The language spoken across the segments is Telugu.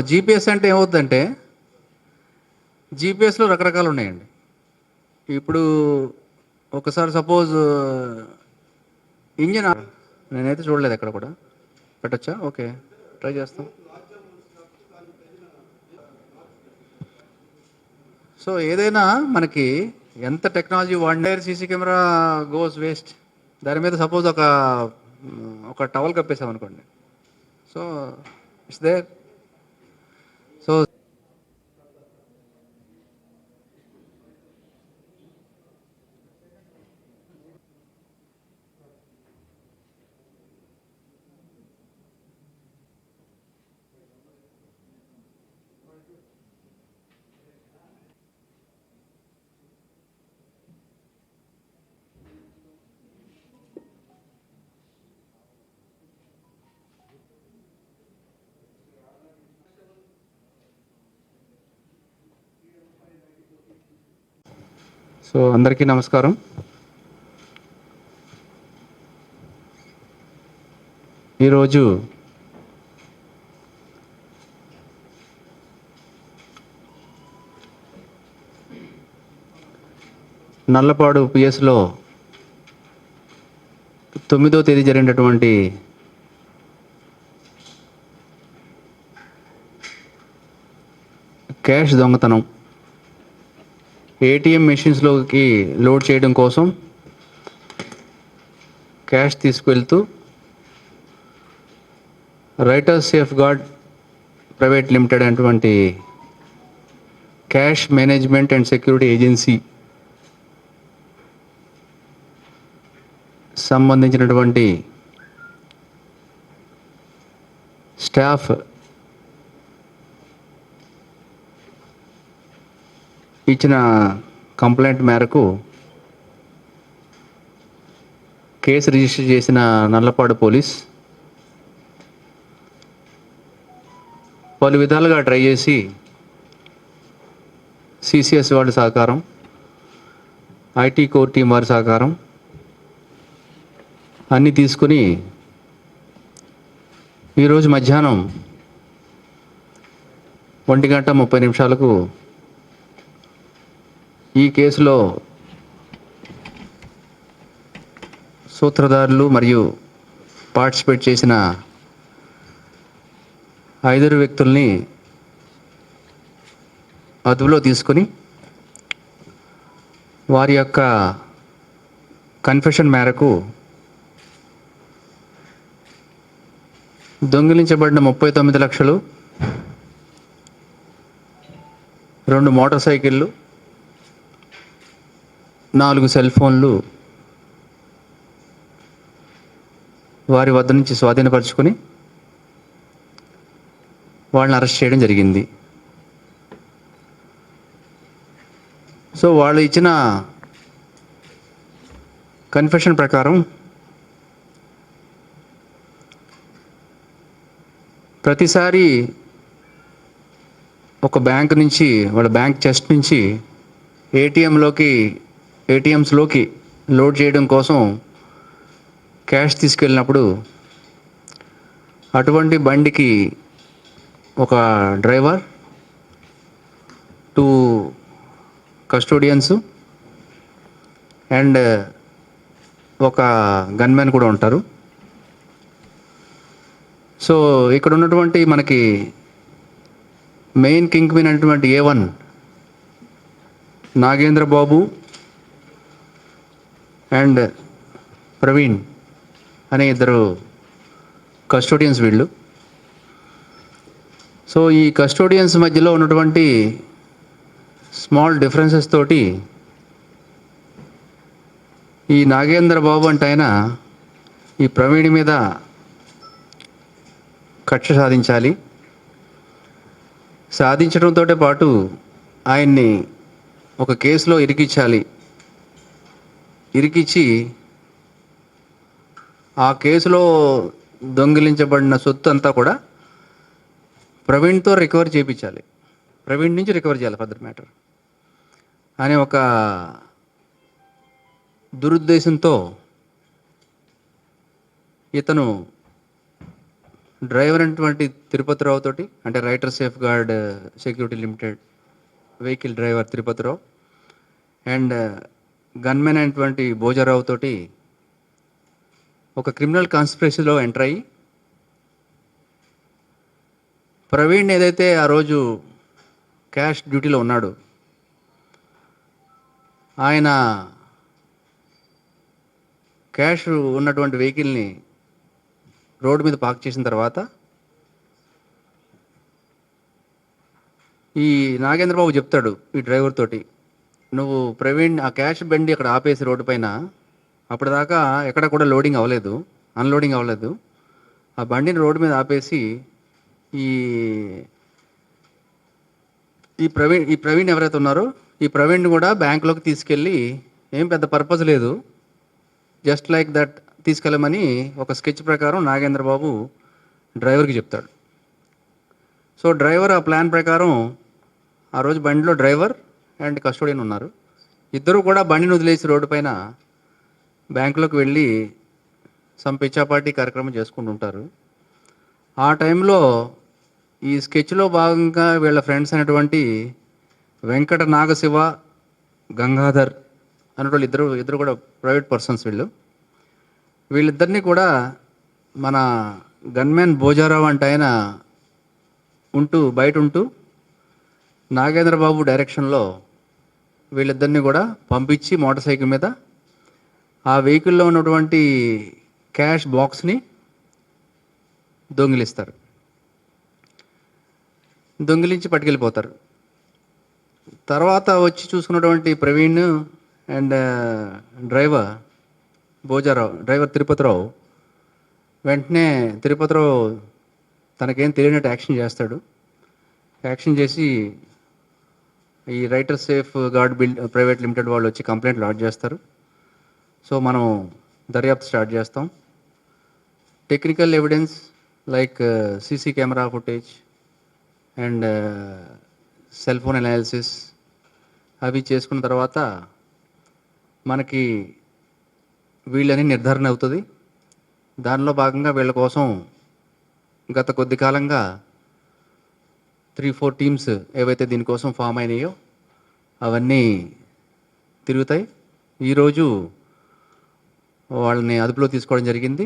జీపీఎస్ అంటే ఏమవుతుందంటే జీపీఎస్లో రకరకాలు ఉన్నాయండి. ఇప్పుడు ఒకసారి సపోజ్ ఇంజిన్ నేనైతే చూడలేదు ఎక్కడ కూడా. పెట్టచ్చా? ఓకే, ట్రై చేస్తాం. సో ఏదైనా మనకి ఎంత టెక్నాలజీ వాడినా సీసీ కెమెరా గోస్ వేస్ట్. దాని మీద సపోజ్ ఒక టవల్ కప్పేసాం అనుకోండి, సో ఇట్స్ దేర్. సో అందరికీ నమస్కారం. ఈరోజు నల్లపాడు పిఎస్లో 9వ తేదీ జరిగినటువంటి క్యాష్ దొంగతనం ఏటీఎం మెషిన్స్లోకి లోడ్ చేయడం కోసం క్యాష్ తీసుకువెళ్తూ writers safe gourd private limited అటువంటి cash management and security agency సంబంధించినటువంటి స్టాఫ్ ఇచ్చిన కంప్లైంట్ మేరకు కేసు రిజిస్టర్ చేసిన నల్లపాడు పోలీస్ పలు విధాలుగా ట్రై చేసి సిసిఎస్ వాళ్ళ సహకారం, ఐటీ కోర్ టీం వారి సహకారం అన్నీ తీసుకుని ఈరోజు మధ్యాహ్నం 1:30 ఈ కేసులో సూత్రధారులు మరియు పార్టిసిపేట్ చేసిన 5 వ్యక్తుల్ని అదుపులో తీసుకొని వారి యొక్క కన్ఫెషన్ మేరకు దొంగిలించబడిన 39 లక్షలు, 2 మోటార్ సైకిళ్ళు, 4 సెల్ ఫోన్లు వారి వద్ద నుంచి స్వాధీనపరుచుకొని వాళ్ళని అరెస్ట్ చేయడం జరిగింది. సో వాళ్ళు ఇచ్చిన కన్ఫెషన్ ప్రకారం ప్రతిసారి ఒక బ్యాంక్ నుంచి వాళ్ళ బ్యాంక్ చెస్ట్ నుంచి ఏటీఎంస్లోకి లోడ్ చేయడం కోసం క్యాష్ తీసుకెళ్ళినప్పుడు అటువంటి బండికి ఒక డ్రైవర్, 2 కస్టోడియన్స్ అండ్ ఒక గన్మెన్ కూడా ఉంటారు. సో ఇక్కడ ఉన్నటువంటి మనకి మెయిన్ కింగ్ పిన్ అనేటువంటి A1 Nagendra Babu and Praveen అనే 2 కస్టోడియన్స్ వీళ్ళు. సో ఈ కస్టోడియన్స్ మధ్యలో ఉన్నటువంటి స్మాల్ డిఫరెన్సెస్ తోటి ఈ నాగేంద్ర బాబు అంటే ఆయన ఈ ప్రవీణ్ మీద కక్ష సాధించడంతో పాటు ఆయన్ని ఒక కేసులో ఇరికిచ్చి ఆ కేసులో దొంగిలించబడిన సొత్తు అంతా కూడా ప్రవీణ్తో రికవర్ చేయించాలి, ప్రవీణ్ నుంచి రికవర్ చేయాలి ఫర్దర్ మ్యాటర్ అనే ఒక దురుద్దేశంతో ఇతను డ్రైవర్ అయినటువంటి తిరుపతిరావు తోటి, అంటే Writer Safeguard Security Limited vehicle driver Tirupati Rao and gunmen అయినటువంటి భోజరావు తోటి ఒక క్రిమినల్ కాన్స్పిరసీలో ఎంటర్ అయ్యి ప్రవీణ్ ఏదైతే ఆ రోజు క్యాష్ డ్యూటీలో ఉన్నాడు, ఆయన క్యాష్ ఉన్నటువంటి వెహికల్ని రోడ్డు మీద పార్క్ చేసిన తర్వాత ఈ నాగేంద్ర బాబు చెప్తాడు ఈ డ్రైవర్ తోటి, నువ్వు ప్రవీణ్ ఆ క్యాష్ బండి అక్కడ ఆపేసి రోడ్డు పైన, అప్పటిదాకా ఎక్కడ కూడా అన్లోడింగ్ అవ్వలేదు, ఆ బండిని రోడ్డు మీద ఆపేసి ఈ ప్రవీణ్ ఎవరైతే ఉన్నారో ఈ ప్రవీణ్ కూడా బ్యాంకులోకి తీసుకెళ్ళి, ఏం పెద్ద పర్పస్ లేదు, జస్ట్ లైక్ దట్ తీసుకెళ్ళమని ఒక స్కెచ్ ప్రకారం నాగేంద్ర బాబు డ్రైవర్కి చెప్తాడు. సో డ్రైవర్ ఆ ప్లాన్ ప్రకారం ఆ రోజు బండిలో డ్రైవర్ అండ్ కస్టోడియన్ ఉన్నారు, ఇద్దరు కూడా బండిని వదిలేసి రోడ్డు పైన బ్యాంకులోకి వెళ్ళి సమ్ పిచ్చాపార్టీ కార్యక్రమం చేసుకుంటుంటారు. ఆ టైంలో ఈ స్కెచ్లో భాగంగా వీళ్ళ ఫ్రెండ్స్ అయినటువంటి వెంకట నాగశివ, గంగాధర్ అనేటువంటి ఇద్దరు కూడా ప్రైవేట్ పర్సన్స్ వీళ్ళిద్దరినీ కూడా మన గన్మెన్ భోజారావు అంటే ఆయన బయట ఉంటూ నాగేంద్ర బాబు డైరెక్షన్లో వీళ్ళిద్దరినీ కూడా పంపించి మోటార్ సైకిల్ మీద ఆ వెహికల్లో ఉన్నటువంటి క్యాష్ బాక్స్ని దొంగిలించి పట్టుకెళ్ళిపోతారు. తర్వాత వచ్చి చూసుకున్నటువంటి ప్రవీణ్ అండ్ డ్రైవర్ తిరుపతిరావు వెంటనే తిరుపతిరావు తనకేం తెలియనట్టు యాక్షన్ చేసి ఈ Writer safe gourd private Limited వాళ్ళు వచ్చి కంప్లైంట్ లాడ్జ్ చేస్తారు. సో మనం దర్యాప్తు స్టార్ట్ చేస్తాం. Technical evidence like CC camera footage and cell phone analysis అవి చేసుకున్న తర్వాత మనకి వీళ్ళని నిర్ధారణ అవుతుంది. దానిలో భాగంగా వీళ్ళ కోసం గత కొద్ది కాలంగా 3-4 టీమ్స్ ఏవైతే దీనికోసం ఫామ్ అయినాయో అవన్నీ తిరుగుతాయి. ఈరోజు వాళ్ళని అదుపులో తీసుకోవడం జరిగింది.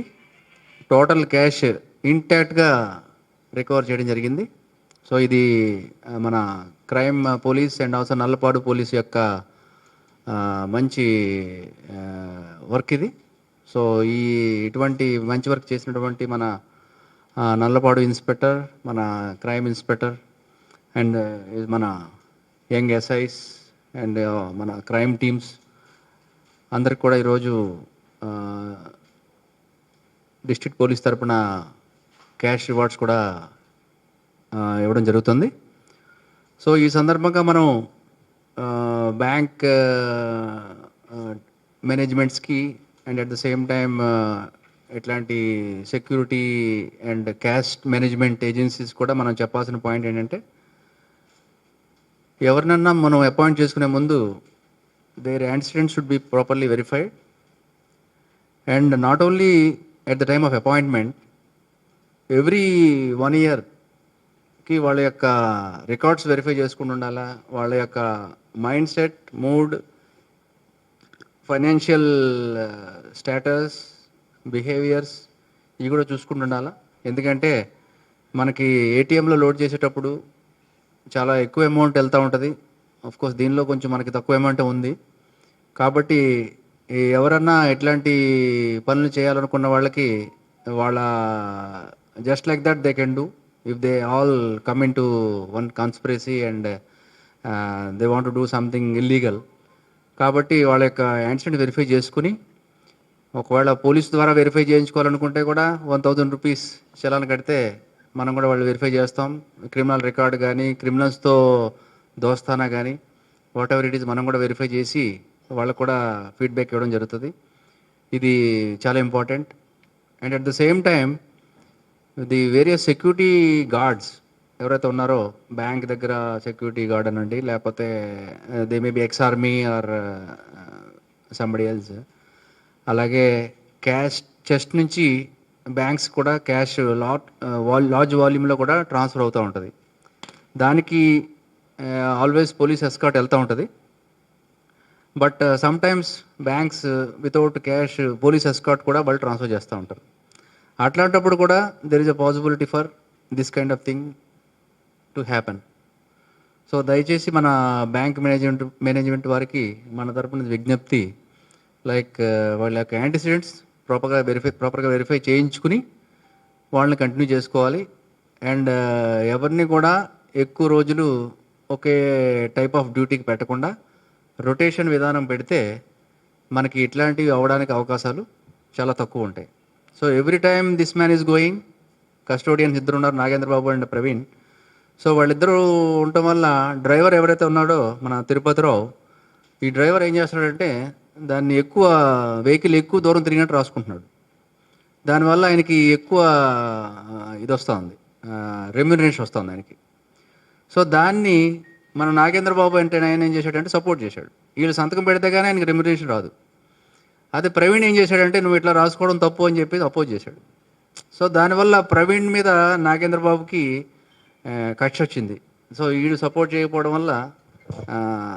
టోటల్ క్యాష్ ఇంటాక్ట్గా రికవర్ చేయడం జరిగింది. సో ఇది మన crime police and also Nallapadu police యొక్క మంచి వర్క్ ఇది. సో ఇటువంటి మంచి వర్క్ చేసినటువంటి మన నల్లపాడు ఇన్స్పెక్టర్, మన క్రైమ్ ఇన్స్పెక్టర్ అండ్ మన యంగ్ ఎస్ఐస్ అండ్ మన క్రైమ్ టీమ్స్ అందరికి కూడా ఈరోజు డిస్ట్రిక్ట్ పోలీస్ తరపున క్యాష్ రివార్డ్స్ కూడా ఇవ్వడం జరుగుతుంది. సో ఈ సందర్భంగా మనం బ్యాంక్ మేనేజ్మెంట్స్కి and at the same time ఇట్లాంటి security and cash management agencies కూడా మనం చెప్పాల్సిన పాయింట్ ఏంటంటే, ఎవరినన్నా మనం అపాయింట్ చేసుకునే ముందు their antecedent should be properly verified. And not only at the time of appointment, every 1 ఇయర్కి వాళ్ళ యొక్క రికార్డ్స్ వెరిఫై చేసుకుంటూ ఉండాలా. వాళ్ళ యొక్క mind set, mood, financial status, behaviours ఇవి కూడా చూసుకుంటూ ఉండాలా. ఎందుకంటే మనకి ఏటీఎంలో లోడ్ చేసేటప్పుడు చాలా ఎక్కువ అమౌంట్ వెళ్తూ ఉంటుంది. కోర్స్ దీనిలో కొంచెం మనకి తక్కువ అమౌంట్ ఉంది. కాబట్టి ఎవరన్నా ఎట్లాంటి పనులు చేయాలనుకున్న వాళ్ళకి వాళ్ళ just like that they can do if they all come in to one conspiracy and they want to do something illegal. కాబట్టి వాళ్ళ యొక్క యాన్సిడెంట్ వెరిఫై చేసుకుని, ఒకవేళ పోలీస్ ద్వారా వెరిఫై చేయించుకోవాలనుకుంటే కూడా 1000 రూపీస్ చలాన్ కడితే మనం కూడా వాళ్ళు వెరిఫై చేస్తాం. క్రిమినల్ రికార్డ్ కానీ, క్రిమినల్స్తో దోస్తానా కానీ, వాట్ ఎవర్ ఇట్ ఈస్ మనం కూడా వెరిఫై చేసి వాళ్ళకు కూడా ఫీడ్బ్యాక్ ఇవ్వడం జరుగుతుంది. ఇది చాలా important. And at the same time the various security guards ఎవరైతే ఉన్నారో, బ్యాంక్ దగ్గర సెక్యూరిటీ గార్డ్ అనండి, లేకపోతే they may be ex army or somebody else. అలాగే క్యాష్ చెస్ట్ నుంచి బ్యాంక్స్ కూడా క్యాష్ లార్జ్ వాల్యూమ్లో కూడా ట్రాన్స్ఫర్ అవుతూ ఉంటుంది. దానికి ఆల్వేస్ పోలీస్ ఎస్కాట్ వెళ్తూ ఉంటుంది. But some times banks without cash police escort కూడా వాళ్ళు ట్రాన్స్ఫర్ చేస్తూ ఉంటారు. అట్లాంటప్పుడు కూడా there is a possibility for this kind of thing to happen. So దయచేసి మన బ్యాంక్ మేనేజ్మెంట్ వారికి మన తరపున విజ్ఞప్తి, లైక్ వాళ్ళ యొక్క యాంటిసిడెంట్స్ ప్రాపర్గా వెరిఫై చేయించుకుని వాళ్ళని కంటిన్యూ చేసుకోవాలి. అండ్ ఎవరిని కూడా ఎక్కువ రోజులు ఒకే టైప్ ఆఫ్ డ్యూటీకి పెట్టకుండా రొటేషన్ విధానం పెడితే మనకి ఇట్లాంటివి అవ్వడానికి అవకాశాలు చాలా తక్కువ ఉంటాయి. So every time this man is going, custodians ఇద్దరు ఉన్నారు, నాగేంద్ర బాబు అండ్ ప్రవీణ్. సో వాళ్ళిద్దరూ ఉండటం వల్ల డ్రైవర్ ఎవరైతే ఉన్నాడో మన తిరుపతిరావు, ఈ డ్రైవర్ ఏం చేస్తున్నాడంటే దాన్ని వెహికల్ ఎక్కువ దూరం తిరిగినట్టు రాసుకుంటున్నాడు. దానివల్ల ఆయనకి ఎక్కువ ఇది వస్తుంది, రెమ్యునరేషన్ వస్తుంది ఆయనకి. సో దాన్ని మన నాగేంద్ర బాబు అంటే ఆయన ఏం చేశాడంటే సపోర్ట్ చేశాడు. వీళ్ళు సంతకం పెడితే కానీ ఆయనకి రెమ్యునరేషన్ రాదు. అదే ప్రవీణ్ ఏం చేశాడంటే నువ్వు ఇట్లా రాసుకోవడం తప్పు అని చెప్పి అపోజ్ చేశాడు. సో దానివల్ల ప్రవీణ్ మీద నాగేంద్ర బాబుకి కక్ష వచ్చింది. సో వీడు సపోర్ట్ చేయకపోవడం వల్ల,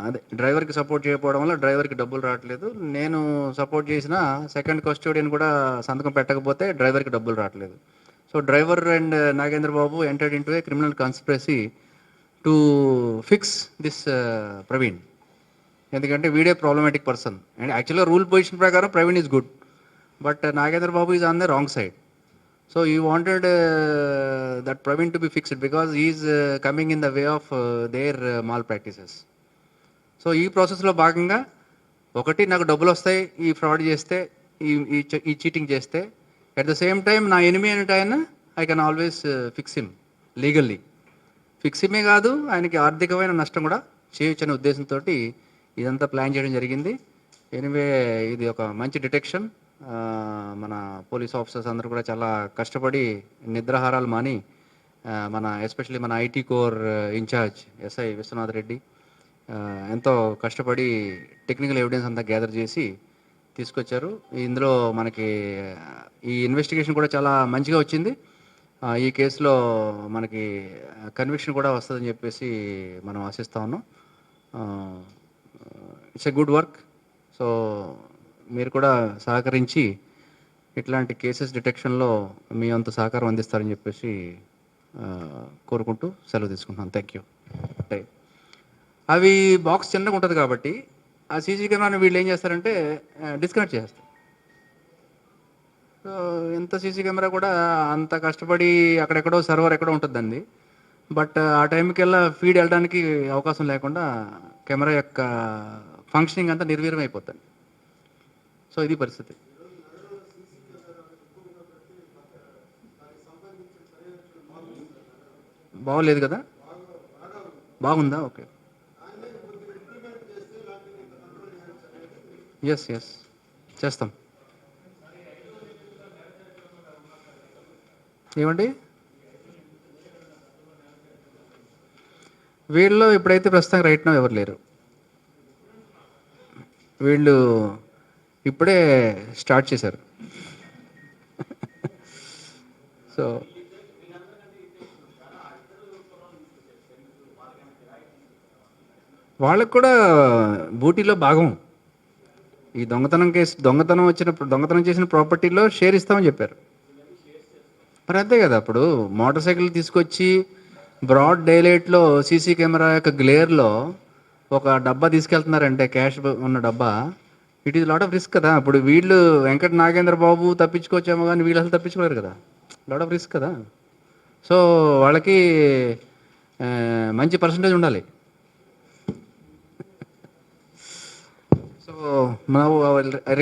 అదే డ్రైవర్కి సపోర్ట్ చేయకపోవడం వల్ల డ్రైవర్కి డబ్బులు రావట్లేదు. నేను సపోర్ట్ చేసిన సెకండ్ కస్టోడియన్ కూడా సంతకం పెట్టకపోతే డ్రైవర్కి డబ్బులు రావట్లేదు. So driver and Nagendra Babu entered into A criminal conspiracy to fix this Praveen. ఎందుకంటే వీడే ప్రాబ్లమాటిక్ పర్సన్. అండ్ యాక్చువల్గా రూల్ పొజిషన్ ప్రకారం Praveen is good, but Nagendra Babu is on the wrong side. So he wanted that Praveen to be fixed because he is coming in the way of their malpractices. So ఈ ప్రాసెస్లో భాగంగా ఒకటి, నాకు డబ్బులు వస్తాయి ఈ ఫ్రాడ్ చేస్తే, ఈ చీటింగ్ చేస్తే. అట్ ద సేమ్ టైం నా ఎనిమి అంటే ఆయన, I can always fix him legally. Fix హిమే కాదు, ఆయనకి ఆర్థికమైన నష్టం కూడా చేయొచ్చు అనే ఉద్దేశంతో ఇదంతా ప్లాన్ చేయడం జరిగింది. ఎనివే ఇది ఒక మంచి డిటెక్షన్. మన పోలీస్ ఆఫీసర్స్ అందరూ కూడా చాలా కష్టపడి నిద్రాహారాలు మాని మన ఎస్పెషల్లీ మన IT core incharge SI Viswanath Reddy ఎంతో కష్టపడి టెక్నికల్ ఎవిడెన్స్ అంతా గ్యాదర్ చేసి తీసుకొచ్చారు. ఇందులో మనకి ఈ ఇన్వెస్టిగేషన్ కూడా చాలా మంచిగా వచ్చింది. ఈ కేసులో మనకి కన్విక్షన్ కూడా వస్తుందని చెప్పేసి మనం ఆశిస్తా ఉన్నాం. It's a good work. So మీరు కూడా సహకరించి ఇట్లాంటి కేసెస్ డిటెక్షన్లో మీ అంత సహకారం అందిస్తారని చెప్పేసి కోరుకుంటూ సెలవు తీసుకుంటున్నాను. Thank you. అవి బాక్స్ చిన్నగా ఉంటుంది కాబట్టి ఆ సీసీ కెమెరాని వీళ్ళు ఏం చేస్తారంటే డిస్కనెక్ట్ చేస్తారు. సో ఎంత సీసీ కెమెరా కూడా అంత కష్టపడి అక్కడెక్కడో సర్వర్ ఎక్కడో ఉంటుందండి. బట్ ఆ టైంకి వెళ్ళా ఫీడ్ వెళ్ళడానికి అవకాశం లేకుండా కెమెరా యొక్క ఫంక్షనింగ్ అంతా నిర్వీర్యం అయిపోతుంది. సో ఇది పరిస్థితి. బాగోలేదు కదా? బాగుందా? ఓకే. ఎస్, ఎస్, చేస్తాం. ఏమండి? వీళ్ళలో ఇప్పుడైతే ప్రస్తుతం రైట్ నౌ ఎవరు లేరు. వీళ్ళు ఇప్పుడే స్టార్ట్ చేశారు. సో వాళ్ళకు కూడా బూటీలో భాగం. ఈ దొంగతనం కేసు, దొంగతనం చేసిన ప్రాపర్టీలో షేర్ ఇస్తామని చెప్పారు. మరి అంతే కదా. అప్పుడు మోటార్ సైకిల్ తీసుకొచ్చి బ్రాడ్ డైలైట్లో సీసీ కెమెరా యొక్క గ్లేర్లో ఒక డబ్బా తీసుకెళ్తున్నారంటే, క్యాష్ ఉన్న డబ్బా, it is lot of risk కదా. ఇప్పుడు వీళ్ళు వెంకట నాగేంద్ర బాబు తప్పించుకోవచ్చేమో, కానీ వీళ్ళు అసలు తప్పించుకోలేరు కదా. లాట్ ఆఫ్ రిస్క్ కదా. సో వాళ్ళకి మంచి పర్సంటేజ్ ఉండాలి. సో